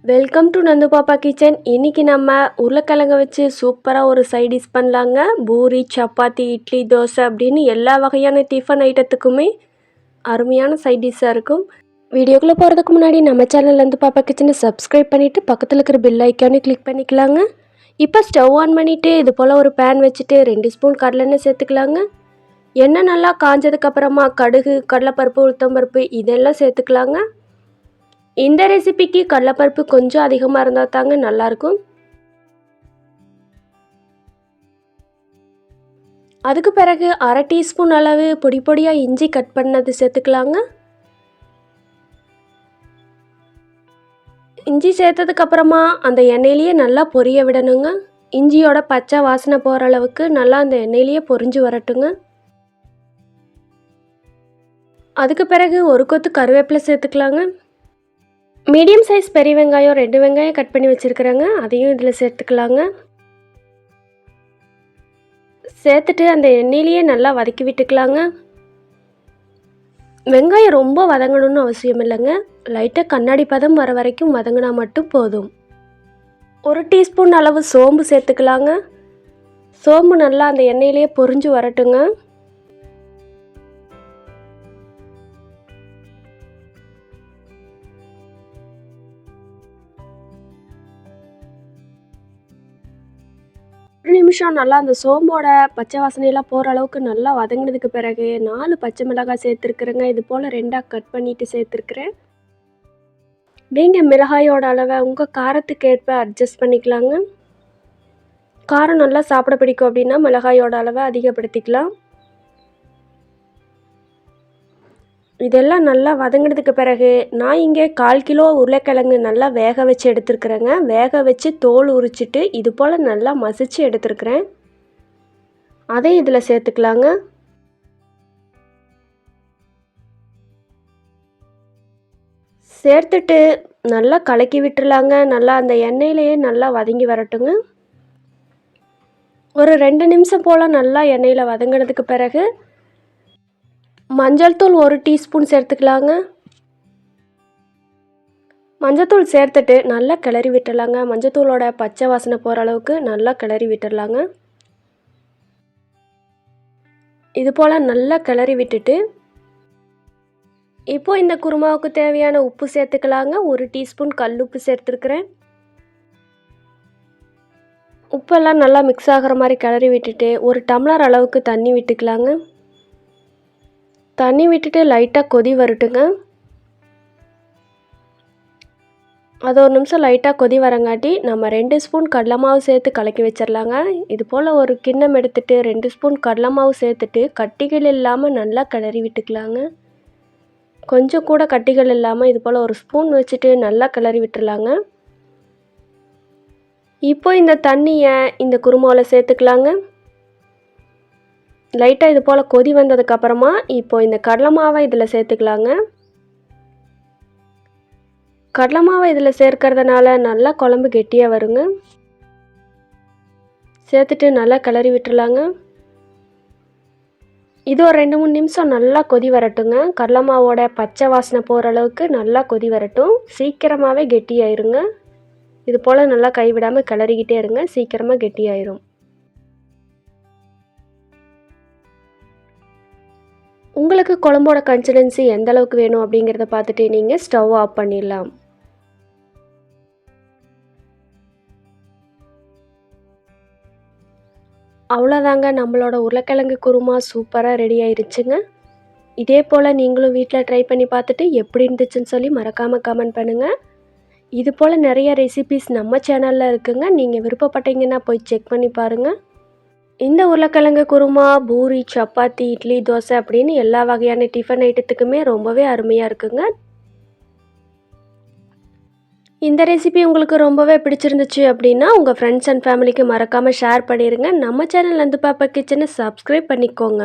Welcome to Nandu பாப்பா kitchen. இன்றைக்கி நம்ம உருளைக்கிழங்க வச்சு சூப்பராக ஒரு சைட் டிஷ் பண்ணலாங்க. பூரி, சப்பாத்தி, இட்லி, தோசை அப்படின்னு எல்லா வகையான டிஃபன் ஐட்டத்துக்குமே அருமையான சைட் டிஷ்ஷாக இருக்கும். வீடியோக்குள்ளே போகிறதுக்கு முன்னாடி நம்ம சேனல் நந்து பாப்பா கிச்சனை சப்ஸ்கிரைப் பண்ணிவிட்டு பக்கத்தில் இருக்கிற பெல் ஐக்கானே கிளிக் பண்ணிக்கலாங்க. இப்போ ஸ்டவ் ஆன் பண்ணிவிட்டு இது போல் ஒரு பேன் வச்சுட்டு 2 ஸ்பூன் கடலெண்ணெய் சேர்த்துக்கலாங்க. எண்ணெய் நல்லா காஞ்சதுக்கப்புறமா கடுகு, கடலைப்பருப்பு, உளுத்தம்பருப்பு இதெல்லாம் சேர்த்துக்கலாங்க. இந்த ரெசிபிக்கு கடலைப்பருப்பு கொஞ்சம் அதிகமாக இருந்தால் தாங்க நல்லாயிருக்கும். அதுக்கு பிறகு 1/2 டீஸ்பூன் அளவு பொடி பொடியாக இஞ்சி கட் பண்ணது சேர்த்துக்கலாங்க. இஞ்சி சேர்த்ததுக்கப்புறமா அந்த எண்ணெயிலேயே நல்லா பொரிய விடணுங்க. இஞ்சியோட பச்சை வாசனை போகிற அளவுக்கு நல்லா அந்த எண்ணெயிலேயே பொரிஞ்சு வரட்டுங்க. அதுக்கு பிறகு ஒரு கொத்து கருவேப்பிலை சேர்த்துக்கலாங்க. மீடியம் சைஸ் பெரிய வெங்காயம் 2 வெங்காயம் கட் பண்ணி வச்சுருக்கிறேங்க, அதையும் இதில் சேர்த்துக்கலாங்க. சேர்த்துட்டு அந்த எண்ணெயிலேயே நல்லா வதக்கி விட்டுக்கலாங்க. வெங்காயம் ரொம்ப வதங்கணும்னு அவசியம் இல்லைங்க, லைட்டாக கண்ணாடி பதம் வர வரைக்கும் வதங்கினா மட்டும் போதும். 1 டீஸ்பூன் அளவு சோம்பு சேர்த்துக்கலாங்க. சோம்பு நல்லா அந்த எண்ணெயிலேயே பொரிஞ்சு வரட்டுங்க. ஒரு நிமிஷம் நல்லா அந்த சோம்போட பச்சை வாசனையெல்லாம் போகிற அளவுக்கு நல்லா வதங்கினதுக்கு பிறகு 4 பச்சை மிளகாய் சேர்த்துருக்குறேங்க. இது போல் 2ஆக கட் பண்ணிவிட்டு சேர்த்துருக்குறேன். நீங்கள் மிளகாயோட அளவை உங்கள் காரத்துக்கு ஏற்ப அட்ஜஸ்ட் பண்ணிக்கலாங்க. காரம் நல்லா சாப்பிட பிடிக்கும் அப்படின்னா மிளகாயோட அளவை அதிகப்படுத்திக்கலாம். இதெல்லாம் நல்லா வதங்கினதுக்கு பிறகு நான் இங்கே 1/4 கிலோ உருளைக்கிழங்கு நல்லா வேக வச்சு எடுத்துருக்குறேங்க. வேக வச்சு தோல் உரிச்சிட்டு இது போல் நல்லா மசிச்சு எடுத்துருக்குறேன். அதை இதில் சேர்த்துக்கலாங்க. சேர்த்துட்டு நல்லா கலக்கி விட்டுருலாங்க. நல்லா அந்த எண்ணெயிலேயே நல்லா வதங்கி வரட்டுங்க. ஒரு 2 நிமிஷம் போல் நல்லா எண்ணெயில் வதங்கினதுக்கு பிறகு மஞ்சள் தூள் 1 டீஸ்பூன் சேர்த்துக்கலாங்க. மஞ்சத்தூள் சேர்த்துட்டு நல்லா கிளறி விட்டுடலாங்க. மஞ்சத்தூளோட பச்சை வாசனை போகிற அளவுக்கு நல்லா கிளறி விட்டுடலாங்க. இது போல் நல்லா கிளறி விட்டுட்டு இப்போது இந்த குருமாவுக்கு தேவையான உப்பு சேர்த்துக்கலாங்க. 1 டீஸ்பூன் கல் உப்பு சேர்த்துருக்குறேன். உப்பெல்லாம் நல்லா மிக்ஸ் ஆகிற மாதிரி கிளறி விட்டுட்டு 1 டம்ளர் அளவுக்கு தண்ணி விட்டுக்கலாங்க. தண்ணி விட்டுட்டு லைட்டாக கொதி வரட்டுங்க. அது 1 நிமிஷம் லைட்டாக கொதி வரங்காட்டி நம்ம 2 ஸ்பூன் கடலை மாவு சேர்த்து கலக்கி வச்சிடலாங்க. இது போல் ஒரு கிண்ணம் எடுத்துகிட்டு 2 ஸ்பூன் கடலை மாவு சேர்த்துட்டு கட்டிகள் இல்லாமல் நல்லா கிளறி விட்டுக்கலாங்க. கொஞ்சம் கூட கட்டிகள் இல்லாமல் இது போல் 1 ஸ்பூன் வச்சுட்டு நல்லா கிளறி விட்டுடலாங்க. இப்போ இந்த தண்ணியை இந்த குருமாவில் சேர்த்துக்கலாங்க. லைட்டாக இது போல் கொதி வந்ததுக்கப்புறமா இப்போது இந்த கடலை மாவை இதில் சேர்த்துக்கலாங்க. கடலை மாவை இதில் சேர்க்கறதுனால நல்லா குழம்பு கெட்டியாக வருங்க. சேர்த்துட்டு நல்லா கிளறி விட்டுருலாங்க. இது ஒரு 2-3 நிமிஷம் நல்லா கொதி வரட்டுங்க. கடலை மாவோட பச்சை வாசனை போகிற அளவுக்கு நல்லா கொதி வரட்டும். சீக்கிரமாகவே கெட்டியாயிருங்க. இது போல் நல்லா கைவிடாமல் கிளறிக்கிட்டே இருங்க, சீக்கிரமாக கெட்டியாயிரும். உங்களுக்கு குழம்போட கன்சிஸ்டன்சி எந்த அளவுக்கு வேணும் அப்படிங்கிறத பார்த்துட்டு நீங்கள் ஸ்டவ் ஆஃப் பண்ணிடலாம். அவ்வளோதாங்க, நம்மளோட உருளைக்கிழங்கு குருமா சூப்பராக ரெடி ஆயிருச்சுங்க. இதே போல் நீங்களும் வீட்டில் ட்ரை பண்ணி பார்த்துட்டு எப்படி இருந்துச்சுன்னு சொல்லி மறக்காமல் கமெண்ட் பண்ணுங்கள். இது போல் நிறைய ரெசிபீஸ் நம்ம சேனலில் இருக்குங்க, நீங்கள் விருப்பப்பட்டீங்கன்னா போய் செக் பண்ணி பாருங்கள். இந்த உருளைக்கிழங்கு குருமா பூரி, சப்பாத்தி, இட்லி, தோசை அப்படின்னு எல்லா வகையான டிஃபன் ஐட்டத்துக்குமே ரொம்பவே அருமையாக இருக்குங்க. இந்த ரெசிபி உங்களுக்கு ரொம்பவே பிடிச்சிருந்துச்சு அப்படின்னா உங்கள் ஃப்ரெண்ட்ஸ் அண்ட் ஃபேமிலிக்கு மறக்காமல் ஷேர் பண்ணிடுங்க. நம்ம சேனல் நந்து பாப்பா கிச்சனை சப்ஸ்கிரைப் பண்ணிக்கோங்க.